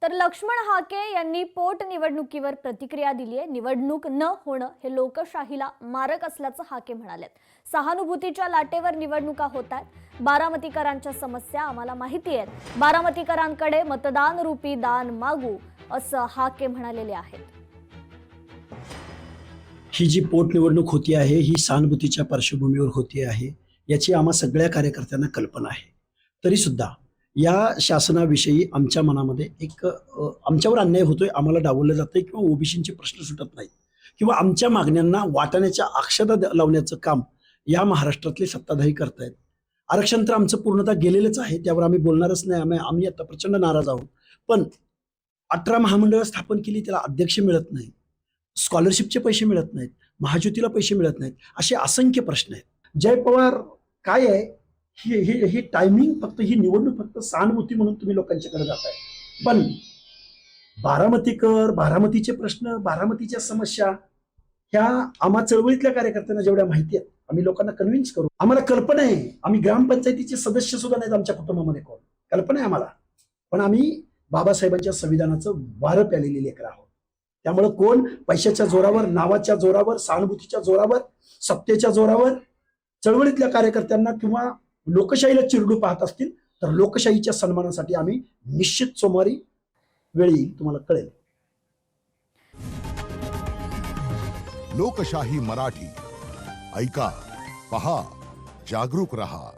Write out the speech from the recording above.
तर लक्ष्मण हाके यांनी पोटनिवडणुकीवर प्रतिक्रिया दिली आहे। निवडणूक न होणं हे लोकशाहीला मारक असल्याचं हाके म्हणालेत। सहानुभूतीच्या लाटेवर निवडणुका होतात। बारामतीकरांच्या समस्या आम्हाला माहिती आहेत। बारामतीकरांकडे मतदान रूपी दान मागू असं हाके म्हणालेले आहेत। ही जी पोटनिवडणूक होती आहे ही सहानुभूतीच्या पार्श्वभूमीवर होती आहे याची आम्हा सगळ्या कार्यकर्त्यांना कल्पना आहे। तरी सुद्धा या शासनाविषयी आमच्या मनामध्ये एक आमच्यावर अन्याय होतोय, आम्हाला डावललं जातंय किंवा ओबीसींचे प्रश्न सुटत नाहीत किंवा आमच्या मागण्यांना वाटाण्याच्या अक्षता लावण्याचं काम या महाराष्ट्रातले सत्ताधारी करतायत। आरक्षण तर आमचं पूर्णतः गेलेलंच आहे, त्यावर आम्ही बोलणारच नाही। आम्ही आता प्रचंड नाराज आहोत। पण 18 महामंडळं स्थापन केली, त्याला अध्यक्ष मिळत नाही, स्कॉलरशिपचे पैसे मिळत नाहीत, महाज्योतीला पैसे मिळत नाहीत, असे असंख्य प्रश्न आहेत। जय पवार काय आहे ही टायमिंग, फक्त ही निवडणूक फक्त सहानुभूती म्हणून तुम्ही लोकांच्याकडे जाताय। पण बारामतीचे प्रश्न, बारामतीच्या समस्या ह्या आम्हा चळवळीतल्या कार्यकर्त्यांना जेवढ्या माहिती आहेत आम्ही लोकांना कन्व्हिन्स करू। आम्हाला कल्पना आहे, आम्ही ग्रामपंचायतीचे सदस्य सुद्धा नाहीत आमच्या कुटुंबामध्ये कोण, कल्पना आहे आम्हाला। पण आम्ही बाबासाहेबांच्या संविधानाचं वारं प्यालेली लेकरं आहोत। त्यामुळे कोण पैशाच्या जोरावर, नावाच्या जोरावर, सहानुभूतीच्या जोरावर, सत्तेच्या जोरावर चळवळीतल्या कार्यकर्त्यांना किंवा लोकशाहीला चिरडू पाहत असतील तर लोकशाहीच्या सन्मानासाठी आम्ही निश्चित सोमवारी वेळ येईल, तुम्हाला कळेल। लोकशाही मराठी ऐका, पहा, जागरूक रहा।